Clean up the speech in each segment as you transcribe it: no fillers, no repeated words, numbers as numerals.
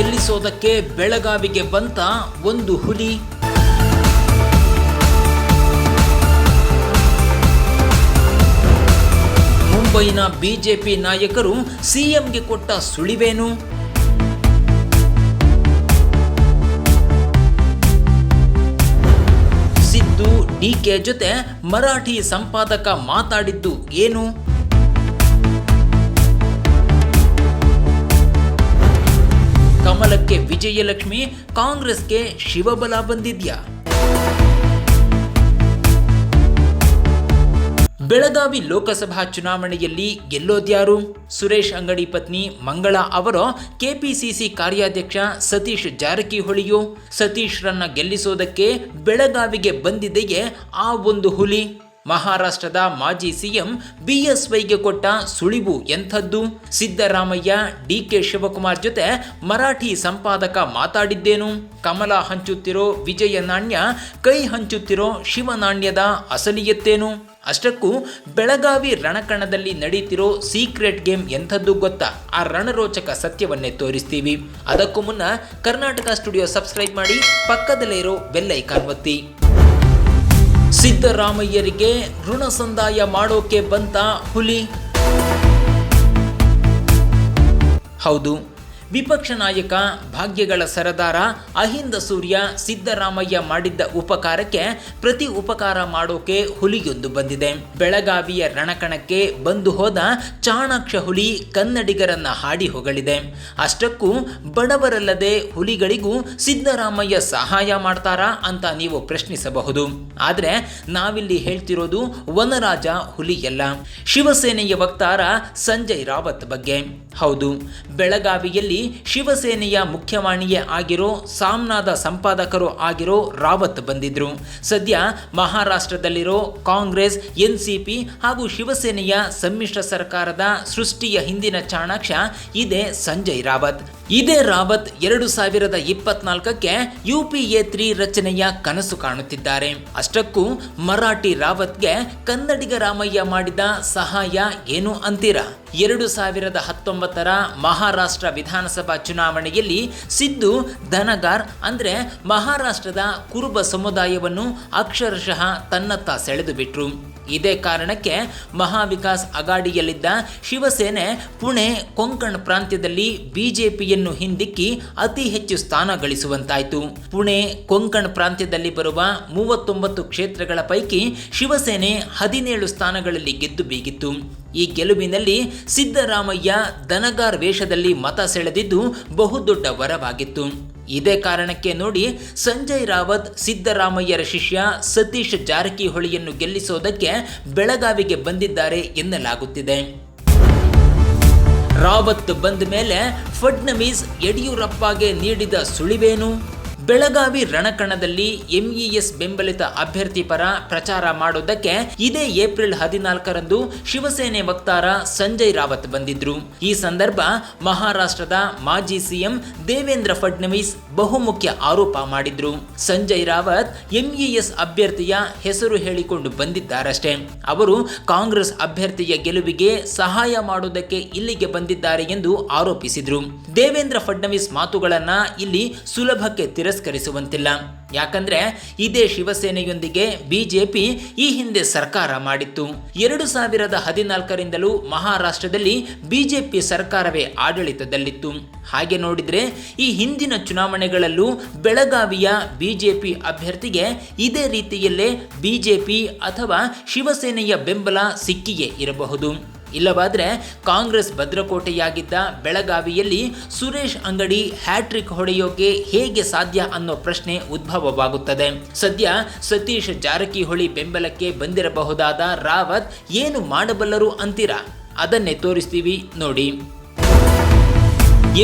ಗೆಲ್ಲಿಸೋದಕ್ಕೆ ಬೆಳಗಾವಿಗೆ ಬಂತ ಒಂದು ಹುಲಿ. ಮುಂಬೈನ ಬಿಜೆಪಿ ನಾಯಕರು ಸಿಎಂಗೆ ಕೊಟ್ಟ ಸುಳಿವೇನು? ಸಿದ್ದು ಡಿಕೆ ಜೊತೆ ಮರಾಠಿ ಸಂಪಾದಕ ಮಾತಾಡಿದ್ದು ಏನು? ಕಮಲಕ್ಕೆ ವಿಜಯಲಕ್ಷ್ಮಿ, ಕಾಂಗ್ರೆಸ್ಗೆ ಶಿವಬಲ ಬಂದಿದ್ಯಾ? ಬೆಳಗಾವಿ ಲೋಕಸಭಾ ಚುನಾವಣೆಯಲ್ಲಿ ಗೆಲ್ಲೋದ್ಯಾರು? ಸುರೇಶ್ ಅಂಗಡಿ ಪತ್ನಿ ಮಂಗಳಾ ಅವರೋ, ಕೆಪಿಸಿಸಿ ಕಾರ್ಯಾಧ್ಯಕ್ಷ ಸತೀಶ್ ಜಾರಕಿಹೊಳಿಯೋ? ಸತೀಶ್ರನ್ನ ಗೆಲ್ಲಿಸೋದಕ್ಕೆ ಬೆಳಗಾವಿಗೆ ಬಂದಿದೆಯೇ ಆ ಒಂದು ಹುಲಿ? ಮಹಾರಾಷ್ಟ್ರದ ಮಾಜಿ ಸಿಎಂ ಬಿಎಸ್ವೈಗೆ ಕೊಟ್ಟ ಸುಳಿವು ಎಂಥದ್ದು? ಸಿದ್ದರಾಮಯ್ಯ ಡಿಕೆ ಶಿವಕುಮಾರ್ ಜೊತೆ ಮರಾಠಿ ಸಂಪಾದಕ ಮಾತಾಡಿದ್ದೇನು? ಕಮಲ ಹಂಚುತ್ತಿರೋ ವಿಜಯ ನಾಣ್ಯ ಕೈ ಹಂಚುತ್ತಿರೋ ಶಿವನಾಣ್ಯದ ಅಸಲಿಯತ್ತೇನು? ಅಷ್ಟಕ್ಕೂ ಬೆಳಗಾವಿ ರಣಕಣದಲ್ಲಿ ನಡೀತಿರೋ ಸೀಕ್ರೆಟ್ ಗೇಮ್ ಎಂಥದ್ದು ಗೊತ್ತಾ? ಆ ರಣರೋಚಕ ಸತ್ಯವನ್ನೇ ತೋರಿಸ್ತೀವಿ. ಅದಕ್ಕೂ ಮುನ್ನ ಕರ್ನಾಟಕ ಸ್ಟುಡಿಯೋ ಸಬ್ಸ್ಕ್ರೈಬ್ ಮಾಡಿ, ಪಕ್ಕದಲ್ಲೇ ಇರೋ ಬೆಲ್ ಐಕಾನ್ ಒತ್ತಿ. ಸಿದ್ದರಾಮಯ್ಯರಿಗೆ ಋಣ ಸಂದಾಯ ಮಾಡೋಕೆ ಬಂತ ಹುಲಿ. ಹೌದು, ವಿಪಕ್ಷ ನಾಯಕ, ಭಾಗ್ಯಗಳ ಸರದಾರ, ಅಹಿಂದ ಸೂರ್ಯ ಸಿದ್ದರಾಮಯ್ಯ ಮಾಡಿದ್ದ ಉಪಕಾರಕ್ಕೆ ಪ್ರತಿ ಉಪಕಾರ ಮಾಡೋಕೆ ಹುಲಿಯೊಂದು ಬಂದಿದೆ. ಬೆಳಗಾವಿಯ ರಣಕಣಕ್ಕೆ ಬಂದು ಹೋದ ಚಾಣಾಕ್ಷ ಹುಲಿ ಕನ್ನಡಿಗರನ್ನ ಹಾಡಿ ಹೊಗಳಿದೆ. ಅಷ್ಟಕ್ಕೂ ಬಡವರಲ್ಲದೆ ಹುಲಿಗಳಿಗೂ ಸಿದ್ದರಾಮಯ್ಯ ಸಹಾಯ ಮಾಡ್ತಾರಾ ಅಂತ ನೀವು ಪ್ರಶ್ನಿಸಬಹುದು. ಆದರೆ ನಾವಿಲ್ಲಿ ಹೇಳ್ತಿರೋದು ವನರಾಜ ಹುಲಿಯಲ್ಲ, ಶಿವಸೇನೆಯ ವಕ್ತಾರ ಸಂಜಯ್ ರಾವತ್ ಬಗ್ಗೆ. ಹೌದು, ಬೆಳಗಾವಿಯಲ್ಲಿ ಶಿವಸೇನೆಯ ಮುಖ್ಯವಾಣಿಯೇ ಆಗಿರೋ, ಸಾಮ್ನಾದ ಸಂಪಾದಕರು ಆಗಿರೋ ರಾವತ್ ಬಂದಿದ್ರು. ಸದ್ಯ ಮಹಾರಾಷ್ಟ್ರದಲ್ಲಿರೋ ಕಾಂಗ್ರೆಸ್, ಎನ್ಸಿಪಿ ಹಾಗೂ ಶಿವಸೇನೆಯ ಸಮ್ಮಿಶ್ರ ಸರ್ಕಾರದ ಸೃಷ್ಟಿಯ ಹಿಂದಿನ ಚಾಣಾಕ್ಷ ಇದೇ ಸಂಜಯ್ ರಾವತ್. ಇದೇ ರಾವತ್ 2024ಕ್ಕೆ UPA 3 ರಚನೆಯ ಕನಸು ಕಾಣುತ್ತಿದ್ದಾರೆ. ಅಷ್ಟಕ್ಕೂ ಮರಾಠಿ ರಾವತ್ಗೆ ಕನ್ನಡಿಗ ರಾಮಯ್ಯ ಮಾಡಿದ ಸಹಾಯ ಏನು ಅಂತೀರಾ? 2019ರ ಮಹಾರಾಷ್ಟ್ರ ವಿಧಾನಸಭಾ ಚುನಾವಣೆಯಲ್ಲಿ ಸಿದ್ದು ಧನಗಾರ್ ಅಂದ್ರೆ ಮಹಾರಾಷ್ಟ್ರದ ಕುರುಬ ಸಮುದಾಯವನ್ನು ಅಕ್ಷರಶಃ ತನ್ನತ್ತ ಸೆಳೆದು ಬಿಟ್ರು. ಇದೇ ಕಾರಣಕ್ಕೆ ಮಹಾವಿಕಾಸ್ ಅಗಾಡಿಯಲ್ಲಿದ್ದ ಶಿವಸೇನೆ ಪುಣೆ ಕೊಂಕಣ್ ಪ್ರಾಂತ್ಯದಲ್ಲಿ ಬಿಜೆಪಿಯನ್ನು ಹಿಂದಿಕ್ಕಿ ಅತಿ ಹೆಚ್ಚು ಸ್ಥಾನ ಗಳಿಸುವಂತಾಯಿತು. ಪುಣೆ ಕೊಂಕಣ್ ಪ್ರಾಂತ್ಯದಲ್ಲಿ ಬರುವ 39 ಕ್ಷೇತ್ರಗಳ ಪೈಕಿ ಶಿವಸೇನೆ 17 ಸ್ಥಾನಗಳಲ್ಲಿ ಗೆದ್ದು ಬೀಗಿತ್ತು. ಈ ಗೆಲುವಿನಲ್ಲಿ ಸಿದ್ದರಾಮಯ್ಯ ದನಗಾರ್ ವೇಷದಲ್ಲಿ ಮತ ಸೆಳೆದಿದ್ದು ಬಹುದೊಡ್ಡ ವರವಾಗಿತ್ತು. ಇದೇ ಕಾರಣಕ್ಕೆ ನೋಡಿ ಸಂಜಯ್ ರಾವತ್ ಸಿದ್ದರಾಮಯ್ಯರ ಶಿಷ್ಯ ಸತೀಶ್ ಜಾರಕಿಹೊಳಿಯನ್ನು ಗೆಲ್ಲಿಸೋದಕ್ಕೆ ಬೆಳಗಾವಿಗೆ ಬಂದಿದ್ದಾರೆ ಎನ್ನಲಾಗುತ್ತಿದೆ. ರಾವತ್ ಬಂದ ಮೇಲೆ ಫಡ್ನವೀಸ್ ಯಡಿಯೂರಪ್ಪಗೆ ನೀಡಿದ ಸುಳಿವೇನು? ಬೆಳಗಾವಿ ರಣಕಣದಲ್ಲಿ MES ಬೆಂಬಲಿತ ಅಭ್ಯರ್ಥಿ ಪರ ಪ್ರಚಾರ ಮಾಡೋದಕ್ಕೆ ಇದೇ ಏಪ್ರಿಲ್ 14ರಂದು ಶಿವಸೇನೆ ವಕ್ತಾರ ಸಂಜಯ್ ರಾವತ್ ಬಂದಿದ್ರು. ಈ ಸಂದರ್ಭ ಮಹಾರಾಷ್ಟ್ರದ ಮಾಜಿ ಸಿಎಂ ದೇವೇಂದ್ರ ಫಡ್ನವೀಸ್ ಬಹುಮುಖ್ಯ ಆರೋಪ ಮಾಡಿದ್ರು. ಸಂಜಯ್ ರಾವತ್ MES ಅಭ್ಯರ್ಥಿಯ ಹೆಸರು ಹೇಳಿಕೊಂಡು ಬಂದಿದ್ದಾರಷ್ಟೇ. ಅವರು ಕಾಂಗ್ರೆಸ್ ಅಭ್ಯರ್ಥಿಯ ಗೆಲುವಿಗೆ ಸಹಾಯ ಮಾಡೋದಕ್ಕೆ ಇಲ್ಲಿಗೆ ಬಂದಿದ್ದಾರೆ ಎಂದು ಆರೋಪಿಸಿದ್ರು. ದೇವೇಂದ್ರ ಫಡ್ನವೀಸ್ ಮಾತುಗಳನ್ನ ಇಲ್ಲಿ ಸುಲಭಕ್ಕೆ ತಿರಸ್ಕರಿಸುವಂತಿಲ್ಲ. ಯಾಕಂದ್ರೆ ಇದೇ ಶಿವಸೇನೆಯೊಂದಿಗೆ ಬಿಜೆಪಿ ಈ ಹಿಂದೆ ಸರ್ಕಾರ ಮಾಡಿತ್ತು. 2014ರಿಂದಲೂ ಮಹಾರಾಷ್ಟ್ರದಲ್ಲಿ ಬಿಜೆಪಿ ಸರ್ಕಾರವೇ ಆಡಳಿತದಲ್ಲಿತ್ತು. ಹಾಗೆ ನೋಡಿದ್ರೆ ಈ ಹಿಂದಿನ ಚುನಾವಣೆಗಳಲ್ಲೂ ಬೆಳಗಾವಿಯ ಬಿಜೆಪಿ ಅಭ್ಯರ್ಥಿಗೆ ಇದೇ ರೀತಿಯಲ್ಲೇ ಬಿಜೆಪಿ ಅಥವಾ ಶಿವಸೇನೆಯ ಬೆಂಬಲ ಸಿಕ್ಕಿಯೇ ಇರಬಹುದು. ಇಲ್ಲವಾದರೆ ಕಾಂಗ್ರೆಸ್ ಭದ್ರಕೋಟೆಯಾಗಿದ್ದ ಬೆಳಗಾವಿಯಲ್ಲಿ ಸುರೇಶ್ ಅಂಗಡಿ ಹ್ಯಾಟ್ರಿಕ್ ಹೊಡೆಯೋಕೆ ಹೇಗೆ ಸಾಧ್ಯ ಅನ್ನೋ ಪ್ರಶ್ನೆ ಉದ್ಭವವಾಗುತ್ತದೆ. ಸದ್ಯ ಸತೀಶ್ ಜಾರಕಿಹೊಳಿ ಬೆಂಬಲಕ್ಕೆ ಬಂದಿರಬಹುದಾದ ರಾವತ್ ಏನು ಮಾಡಬಲ್ಲರು ಅಂತೀರಾ? ಅದನ್ನೇ ತೋರಿಸ್ತೀವಿ ನೋಡಿ.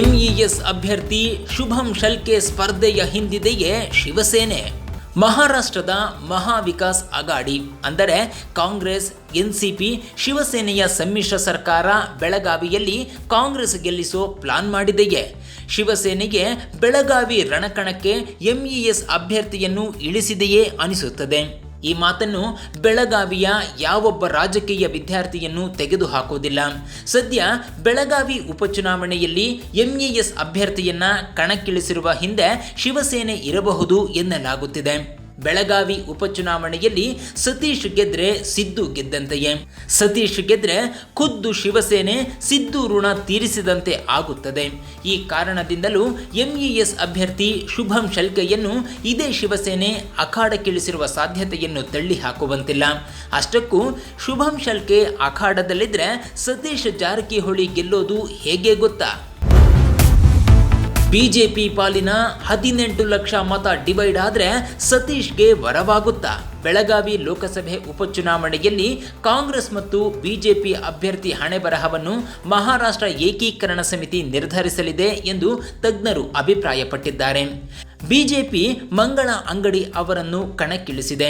MES ಅಭ್ಯರ್ಥಿ ಶುಭಂ ಶಲ್ಕೆ ಸ್ಪರ್ಧೆಯ ಹಿಂದಿದೆಯೇ ಶಿವಸೇನೆ. ಮಹಾರಾಷ್ಟ್ರದ ಮಹಾವಿಕಾಸ್ ಅಗಾಡಿ ಅಂದರೆ ಕಾಂಗ್ರೆಸ್, ಎನ್ಸಿಪಿ, ಶಿವಸೇನೆಯ ಸಮ್ಮಿಶ್ರ ಸರ್ಕಾರ ಬೆಳಗಾವಿಯಲ್ಲಿ ಕಾಂಗ್ರೆಸ್ ಗೆಲ್ಲಿಸೋ ಪ್ಲಾನ್ ಮಾಡಿದೆಯೇ? ಶಿವಸೇನೆಗೆ ಬೆಳಗಾವಿ ರಣಕಣಕ್ಕೆ MES ಅಭ್ಯರ್ಥಿಯನ್ನು ಇಳಿಸಿದೆಯೇ ಅನಿಸುತ್ತದೆ. ಈ ಮಾತನ್ನು ಬೆಳಗಾವಿಯ ಯಾವೊಬ್ಬ ರಾಜಕೀಯ ವಿದ್ಯಾರ್ಥಿಯನ್ನು ತೆಗೆದುಹಾಕುವುದಿಲ್ಲ. ಸದ್ಯ ಬೆಳಗಾವಿ ಉಪಚುನಾವಣೆಯಲ್ಲಿ ಎಂಇಎಸ್ ಅಭ್ಯರ್ಥಿಯನ್ನ ಕಣಕ್ಕಿಳಿಸಿರುವ ಹಿಂದೆ ಶಿವಸೇನೆ ಇರಬಹುದು ಎನ್ನಲಾಗುತ್ತಿದೆ. ಬೆಳಗಾವಿ ಉಪಚುನಾವಣೆಯಲ್ಲಿ ಸತೀಶ್ ಗೆದ್ರೆ ಸಿದ್ದು ಗೆದ್ದಂತೆಯೇ. ಸತೀಶ್ ಗೆದ್ರೆ ಖುದ್ದು ಶಿವಸೇನೆ ಸಿದ್ದು ಋಣ ತೀರಿಸಿದಂತೆ ಆಗುತ್ತದೆ. ಈ ಕಾರಣದಿಂದಲೂ ಎಂಇಎಸ್ ಅಭ್ಯರ್ಥಿ ಶುಭಂ ಶೆಲ್ಕೆಯನ್ನು ಇದೇ ಶಿವಸೇನೆ ಅಖಾಡಕ್ಕಿಳಿಸಿರುವ ಸಾಧ್ಯತೆಯನ್ನು ತಳ್ಳಿ ಹಾಕುವಂತಿಲ್ಲ. ಅಷ್ಟಕ್ಕೂ ಶುಭಂ ಶೆಲ್ಕೆ ಅಖಾಡದಲ್ಲಿದ್ರೆ ಸತೀಶ್ ಜಾರಕಿಹೊಳಿ ಗೆಲ್ಲೋದು ಹೇಗೆ ಗೊತ್ತಾ? ಬಿಜೆಪಿ ಪಾಲಿನ 18 ಲಕ್ಷ ಮತ ಡಿವೈಡ್ ಆದರೆ ಸತೀಶ್ಗೆ ವರವಾಗುತ್ತಾ? ಬೆಳಗಾವಿ ಲೋಕಸಭೆ ಉಪಚುನಾವಣೆಯಲ್ಲಿ ಕಾಂಗ್ರೆಸ್ ಮತ್ತು ಬಿಜೆಪಿ ಅಭ್ಯರ್ಥಿ ಹಣೆಬರಹವನ್ನು ಮಹಾರಾಷ್ಟ್ರ ಏಕೀಕರಣ ಸಮಿತಿ ನಿರ್ಧರಿಸಲಿದೆ ಎಂದು ತಜ್ಞರು ಅಭಿಪ್ರಾಯಪಟ್ಟಿದ್ದಾರೆ. ಬಿಜೆಪಿ ಮಂಗಳ ಅಂಗಡಿ ಅವರನ್ನು ಕಣಕ್ಕಿಳಿಸಿದೆ.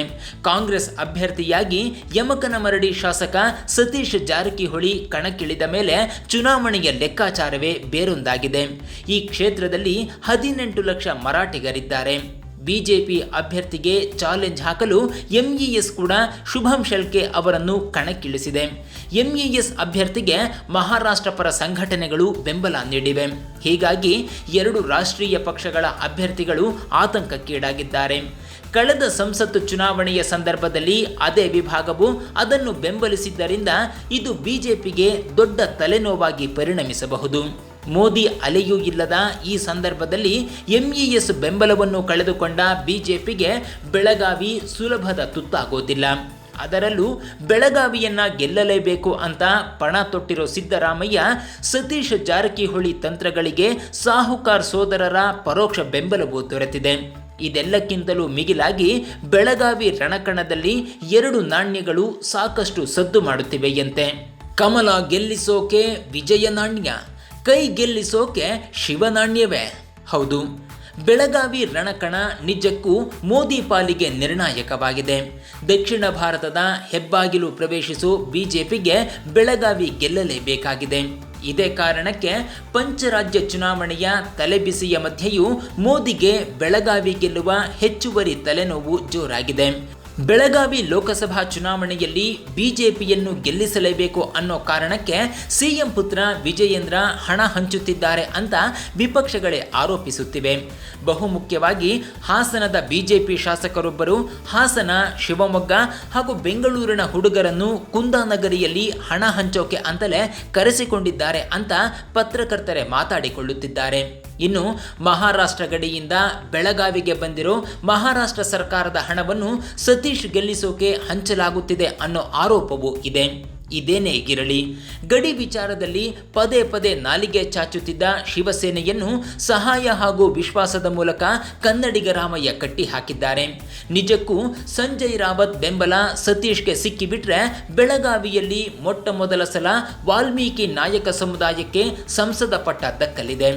ಕಾಂಗ್ರೆಸ್ ಅಭ್ಯರ್ಥಿಯಾಗಿ ಯಮಕನಮರಡಿ ಶಾಸಕ ಸತೀಶ್ ಜಾರಕಿಹೊಳಿ ಕಣಕ್ಕಿಳಿದ ಮೇಲೆ ಚುನಾವಣೆಯ ಲೆಕ್ಕಾಚಾರವೇ ಬೇರೊಂದಾಗಿದೆ. ಈ ಕ್ಷೇತ್ರದಲ್ಲಿ 18 ಲಕ್ಷ ಮರಾಠಿಗರಿದ್ದಾರೆ. ಬಿಜೆಪಿ ಅಭ್ಯರ್ಥಿಗೆ ಚಾಲೆಂಜ್ ಹಾಕಲು ಎಂಇಎಸ್ ಕೂಡ ಶುಭಂ ಶೆಲ್ಕೆ ಅವರನ್ನು ಕಣಕ್ಕಿಳಿಸಿದೆ. ಎಂಇಎಸ್ ಅಭ್ಯರ್ಥಿಗೆ ಮಹಾರಾಷ್ಟ್ರ ಪರ ಸಂಘಟನೆಗಳು ಬೆಂಬಲ ನೀಡಿವೆ. ಹೀಗಾಗಿ ಎರಡು ರಾಷ್ಟ್ರೀಯ ಪಕ್ಷಗಳ ಅಭ್ಯರ್ಥಿಗಳು ಆತಂಕಕ್ಕೀಡಾಗಿದ್ದಾರೆ. ಕಳೆದ ಸಂಸತ್ತು ಚುನಾವಣೆಯ ಸಂದರ್ಭದಲ್ಲಿ ಅದೇ ವಿಭಾಗವು ಅದನ್ನು ಬೆಂಬಲಿಸಿದ್ದರಿಂದ ಇದು ಬಿಜೆಪಿಗೆ ದೊಡ್ಡ ತಲೆನೋವಾಗಿ ಪರಿಣಮಿಸಬಹುದು. ಮೋದಿ ಅಲೆಯೂ ಇಲ್ಲದ ಈ ಸಂದರ್ಭದಲ್ಲಿ ಎಂಇಎಸ್ ಬೆಂಬಲವನ್ನು ಕಳೆದುಕೊಂಡ ಬಿಜೆಪಿಗೆ ಬೆಳಗಾವಿ ಸುಲಭದ ತುತ್ತಾಗೋದಿಲ್ಲ. ಅದರಲ್ಲೂ ಬೆಳಗಾವಿಯನ್ನ ಗೆಲ್ಲಲೇಬೇಕು ಅಂತ ಪಣ ತೊಟ್ಟಿರೋ ಸಿದ್ದರಾಮಯ್ಯ ಸತೀಶ್ ಜಾರಕಿಹೊಳಿ ತಂತ್ರಗಳಿಗೆ ಸಾಹುಕಾರ್ ಸೋದರರ ಪರೋಕ್ಷ ಬೆಂಬಲವೂ ದೊರೆತಿದೆ. ಇದೆಲ್ಲಕ್ಕಿಂತಲೂ ಮಿಗಿಲಾಗಿ ಬೆಳಗಾವಿ ರಣಕಣದಲ್ಲಿ ಎರಡು ನಾಣ್ಯಗಳು ಸಾಕಷ್ಟು ಸದ್ದು ಮಾಡುತ್ತಿವೆಯಂತೆ. ಕಮಲ ಗೆಲ್ಲಿಸೋಕೆ ವಿಜಯ ನಾಣ್ಯ, ಕೈ ಗೆಲ್ಲಿಸೋಕೆ ಶಿವನಾಣ್ಯವೇ. ಹೌದು, ಬೆಳಗಾವಿ ರಣಕಣ ನಿಜಕ್ಕೂ ಮೋದಿ ಪಾಲಿಗೆ ನಿರ್ಣಾಯಕವಾಗಿದೆ. ದಕ್ಷಿಣ ಭಾರತದ ಹೆಬ್ಬಾಗಿಲು ಪ್ರವೇಶಿಸೋ ಬಿಜೆಪಿಗೆ ಬೆಳಗಾವಿ ಗೆಲ್ಲಲೇಬೇಕಾಗಿದೆ. ಇದೇ ಕಾರಣಕ್ಕೆ ಪಂಚರಾಜ್ಯ ಚುನಾವಣೆಯ ತಲೆಬಿಸಿಯ ಮಧ್ಯೆಯೂ ಮೋದಿಗೆ ಬೆಳಗಾವಿ ಗೆಲ್ಲುವ ಹೆಚ್ಚುವರಿ ತಲೆನೋವು ಜೋರಾಗಿದೆ. ಬೆಳಗಾವಿ ಲೋಕಸಭಾ ಚುನಾವಣೆಯಲ್ಲಿ ಬಿಜೆಪಿಯನ್ನು ಗೆಲ್ಲಿಸಲೇಬೇಕು ಅನ್ನೋ ಕಾರಣಕ್ಕೆ ಸಿಎಂ ಪುತ್ರ ವಿಜಯೇಂದ್ರ ಹಣ ಹಂಚುತ್ತಿದ್ದಾರೆ ಅಂತ ವಿಪಕ್ಷಗಳೇ ಆರೋಪಿಸುತ್ತಿವೆ. ಬಹುಮುಖ್ಯವಾಗಿ ಹಾಸನದ ಬಿಜೆಪಿ ಶಾಸಕರೊಬ್ಬರು ಹಾಸನ, ಶಿವಮೊಗ್ಗ ಹಾಗೂ ಬೆಂಗಳೂರಿನ ಹುಡುಗರನ್ನು ಕುಂದಾನಗರಿಯಲ್ಲಿ ಹಣ ಹಂಚೋಕೆ ಅಂತಲೇ ಕರೆಸಿಕೊಂಡಿದ್ದಾರೆ ಅಂತ ಪತ್ರಕರ್ತರೇ ಮಾತಾಡಿಕೊಳ್ಳುತ್ತಿದ್ದಾರೆ. ಇನ್ನು ಮಹಾರಾಷ್ಟ್ರ ಗಡಿಯಿಂದ ಬೆಳಗಾವಿಗೆ ಬಂದಿರೋ ಮಹಾರಾಷ್ಟ್ರ ಸರ್ಕಾರದ ಹಣವನ್ನು ಸತೀಶ್ ಗೆಲ್ಲಿಸೋಕೆ ಹಂಚಲಾಗುತ್ತಿದೆ ಅನ್ನೋ ಆರೋಪವೂ ಇದೆ. ಇದೇನೇ ಇರಲಿ, ಗಡಿ ವಿಚಾರದಲ್ಲಿ ಪದೇ ಪದೇ ನಾಲಿಗೆ ಚಾಚುತ್ತಿದ್ದ ಶಿವಸೇನೆಯನ್ನು ಸಹಾಯ ಹಾಗೂ ವಿಶ್ವಾಸದ ಮೂಲಕ ಕನ್ನಡಿಗ ರಾಮಯ್ಯ ಕಟ್ಟಿ ಹಾಕಿದ್ದಾರೆ. ನಿಜಕ್ಕೂ ಸಂಜಯ್ ರಾವತ್ ಬೆಂಬಲ ಸತೀಶ್ಗೆ ಸಿಕ್ಕಿಬಿಟ್ರೆ ಬೆಳಗಾವಿಯಲ್ಲಿ ಮೊಟ್ಟ ಮೊದಲ ಸಲ ವಾಲ್ಮೀಕಿ ನಾಯಕ ಸಮುದಾಯಕ್ಕೆ ಸಂಸದ ಪಟ್ಟ ದಕ್ಕಲಿದೆ.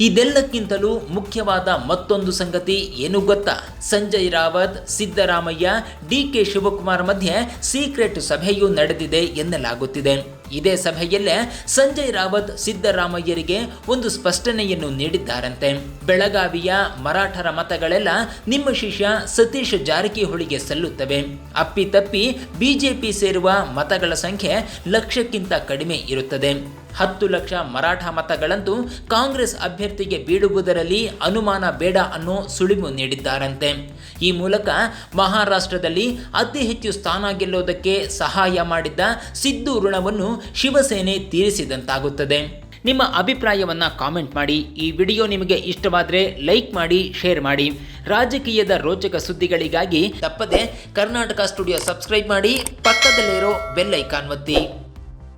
ಇದೆಲ್ಲಕ್ಕಿಂತಲೂ ಮುಖ್ಯವಾದ ಮತ್ತೊಂದು ಸಂಗತಿ ಏನು ಗೊತ್ತಾ? ಸಂಜಯ್ ರಾವತ್, ಸಿದ್ದರಾಮಯ್ಯ, ಡಿಕೆ ಶಿವಕುಮಾರ್ ಮಧ್ಯೆ ಸೀಕ್ರೆಟ್ ಸಭೆಯೂ ನಡೆದಿದೆ ಎನ್ನಲಾಗುತ್ತಿದೆ. ಇದೇ ಸಭೆಯಲ್ಲೇ ಸಂಜಯ್ ರಾವತ್ ಸಿದ್ದರಾಮಯ್ಯರಿಗೆ ಒಂದು ಸ್ಪಷ್ಟನೆಯನ್ನು ನೀಡಿದ್ದಾರಂತೆ. ಬೆಳಗಾವಿಯ ಮರಾಠರ ಮತಗಳೆಲ್ಲ ನಿಮ್ಮ ಶಿಷ್ಯ ಸತೀಶ್ ಜಾರಕಿಹೊಳಿಗೆ ಸಲ್ಲುತ್ತವೆ. ಅಪ್ಪಿತಪ್ಪಿ ಬಿಜೆಪಿ ಸೇರುವ ಮತಗಳ ಸಂಖ್ಯೆ ಲಕ್ಷಕ್ಕಿಂತ ಕಡಿಮೆ ಇರುತ್ತದೆ. 10 ಲಕ್ಷ ಮರಾಠ ಮತಗಳಂತೂ ಕಾಂಗ್ರೆಸ್ ಅಭ್ಯರ್ಥಿಗೆ ಬೀಳುವುದರಲ್ಲಿ ಅನುಮಾನ ಬೇಡ ಅನ್ನೋ ಸುಳಿವು ನೀಡಿದ್ದಾರಂತೆ. ಈ ಮೂಲಕ ಮಹಾರಾಷ್ಟ್ರದಲ್ಲಿ ಅತಿ ಹೆಚ್ಚು ಸ್ಥಾನ ಗೆಲ್ಲೋದಕ್ಕೆ ಸಹಾಯ ಮಾಡಿದ್ದ ಸಿದ್ದು ಋಣವನ್ನು ಶಿವಸೇನೆ ತೀರಿಸಿದಂತಾಗುತ್ತದೆ. ನಿಮ್ಮ ಅಭಿಪ್ರಾಯವನ್ನು ಕಾಮೆಂಟ್ ಮಾಡಿ. ಈ ವಿಡಿಯೋ ನಿಮಗೆ ಇಷ್ಟವಾದರೆ ಲೈಕ್ ಮಾಡಿ, ಶೇರ್ ಮಾಡಿ. ರಾಜಕೀಯದ ರೋಚಕ ಸುದ್ದಿಗಳಿಗಾಗಿ ತಪ್ಪದೆ ಕರ್ನಾಟಕ ಸ್ಟುಡಿಯೋ ಸಬ್ಸ್ಕ್ರೈಬ್ ಮಾಡಿ, ಪಕ್ಕದಲ್ಲಿರೋ ಬೆಲ್ ಐಕಾನ್ ಒತ್ತಿ.